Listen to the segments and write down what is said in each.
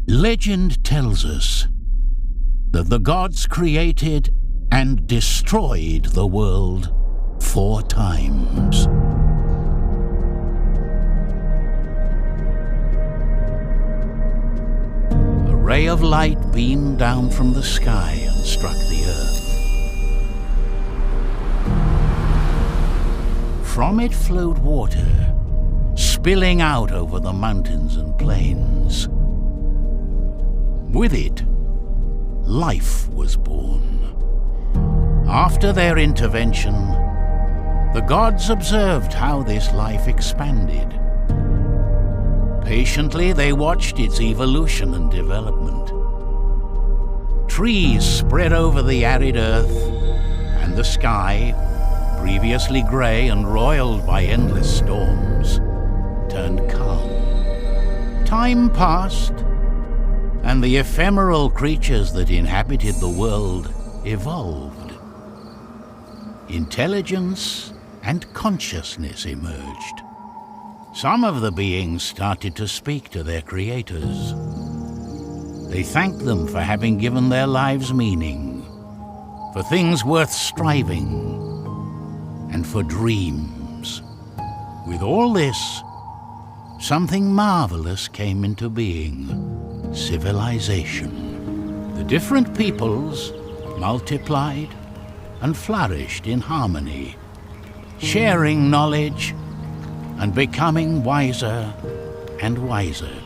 Legend tells us that the gods created and destroyed the world 4 times. A ray of light beamed down from the sky and struck the earth. From it flowed water, spilling out over the mountains and plains. With it, life was born. After their intervention, the gods observed how this life expanded. Patiently, they watched its evolution and development. Trees spread over the arid earth, and the sky, previously grey and roiled by endless storms, turned calm. Time passed, and the ephemeral creatures that inhabited the world evolved. Intelligence and consciousness emerged. Some of the beings started to speak to their creators. They thanked them for having given their lives meaning, for things worth striving, and for dreams. With all this, something marvelous came into being: civilization. The different peoples multiplied and flourished in harmony, sharing knowledge and becoming wiser and wiser.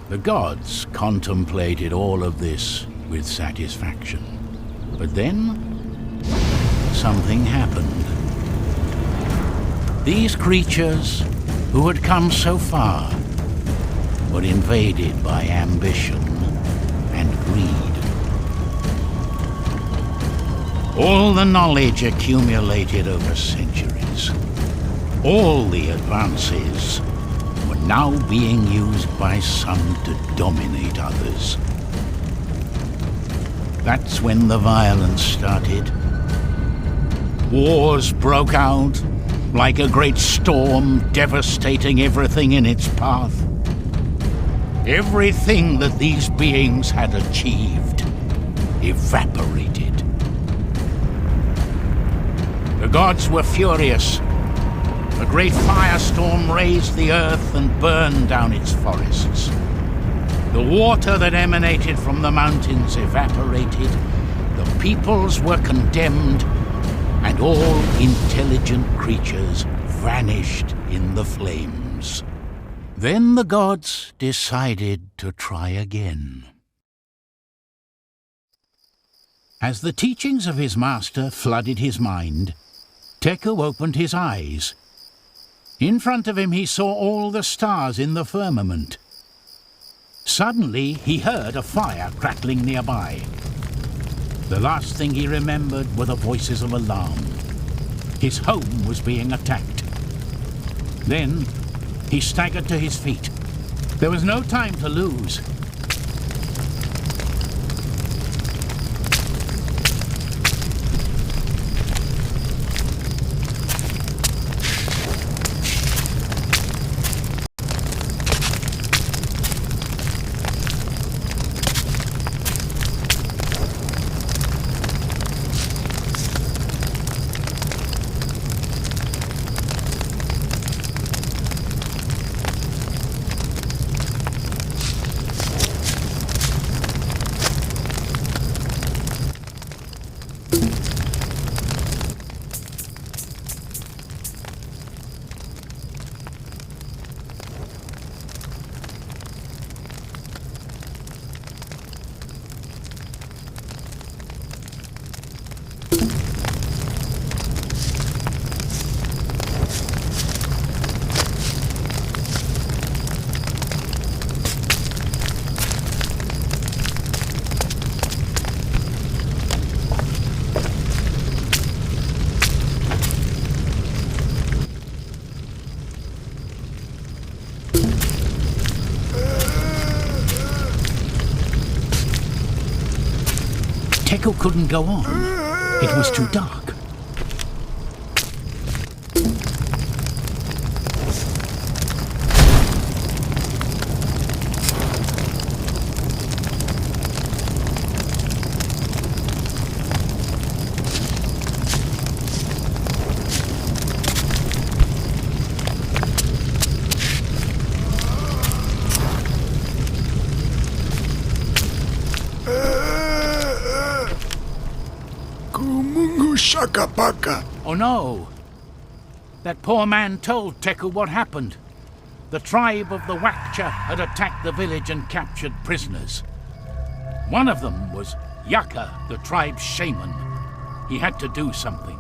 The gods contemplated all of this with satisfaction. But then, something happened. These creatures, who had come so far, were invaded by ambition and greed. All the knowledge accumulated over centuries, all the advances, were now being used by some to dominate others. That's when the violence started. Wars broke out like a great storm, devastating everything in its path. Everything that these beings had achieved evaporated. The gods were furious. A great firestorm razed the earth and burned down its forests. The water that emanated from the mountains evaporated. The peoples were condemned, and all intelligent creatures vanished in the flames. Then the gods decided to try again. As the teachings of his master flooded his mind, Teku opened his eyes. In front of him he saw all the stars in the firmament. Suddenly he heard a fire crackling nearby. The last thing he remembered were the voices of alarm. His home was being attacked. Then he staggered to his feet. There was no time to lose. Teku couldn't go on. It was too dark. Shakapaka. Oh no! That poor man told Teku what happened. The tribe of the Wakcha had attacked the village and captured prisoners. One of them was Yaka, the tribe's shaman. He had to do something.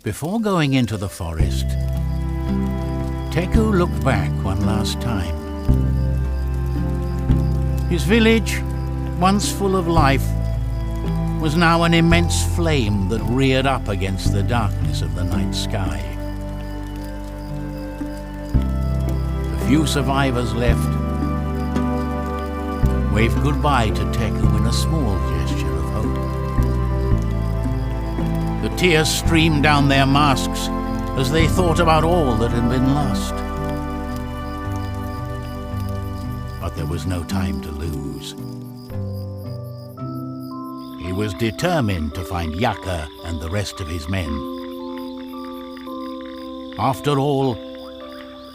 Before going into the forest, Teku looked back one last time. His village, once full of life, was now an immense flame that reared up against the darkness of the night sky. The few survivors left waved goodbye to Teku in a small gesture of hope. The tears streamed down their masks as they thought about all that had been lost. But there was no time to lose. He was determined to find Yaka and the rest of his men. After all,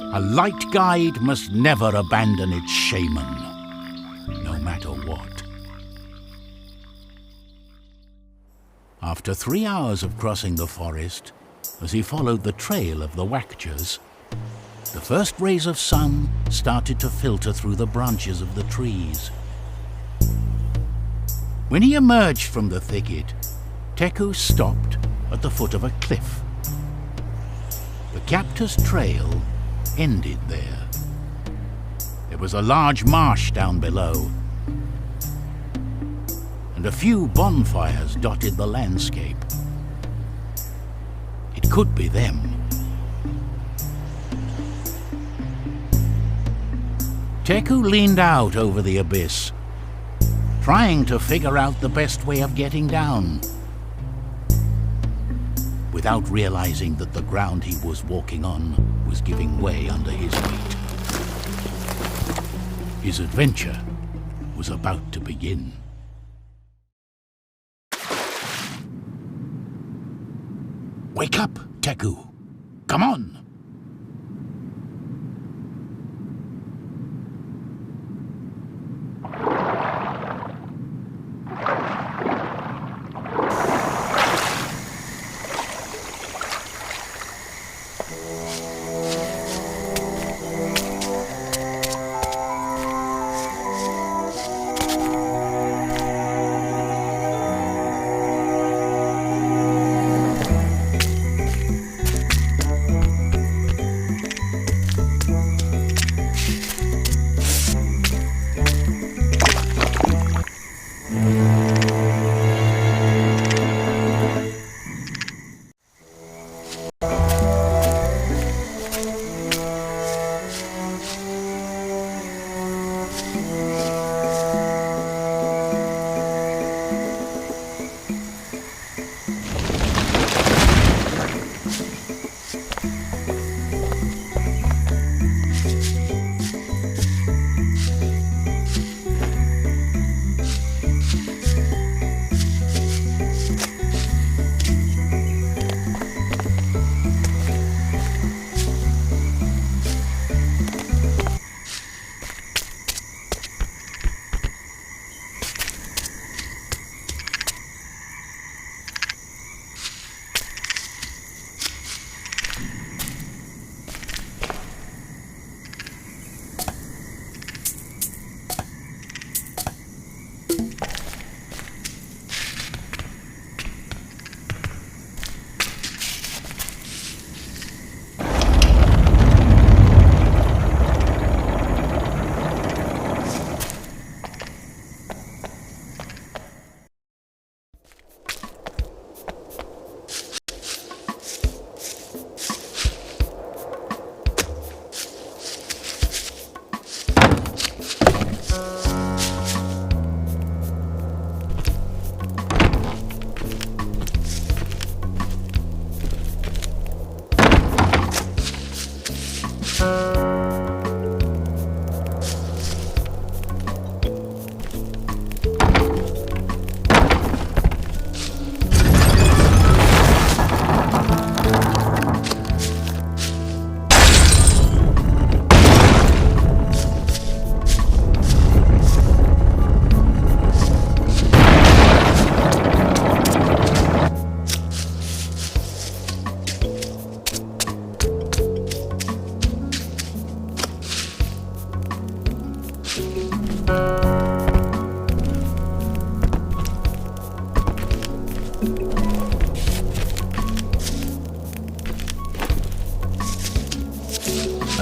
a light guide must never abandon its shaman, no matter what. After 3 hours of crossing the forest, as he followed the trail of the Wakchas, the first rays of sun started to filter through the branches of the trees. When he emerged from the thicket, Teku stopped at the foot of a cliff. The captor's trail ended there. There was a large marsh down below, and a few bonfires dotted the landscape. It could be them. Teku leaned out over the abyss, trying to figure out the best way of getting down, without realizing that the ground he was walking on was giving way under his weight. His adventure was about to begin. Wake up, Teku! Come on!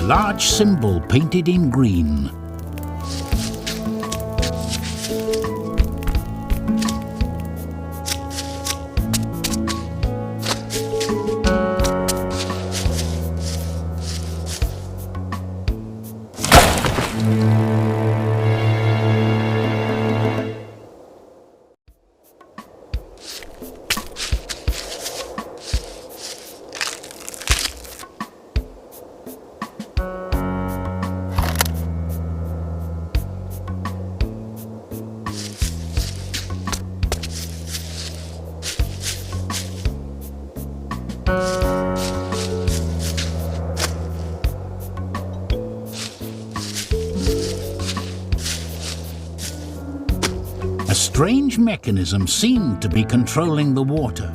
a large symbol painted in green. A strange mechanism seemed to be controlling the water.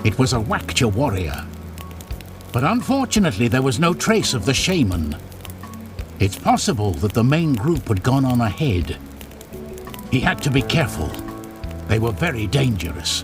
It was a Wakcha warrior. But unfortunately there was no trace of the shaman. It's possible that the main group had gone on ahead. He had to be careful. They were very dangerous.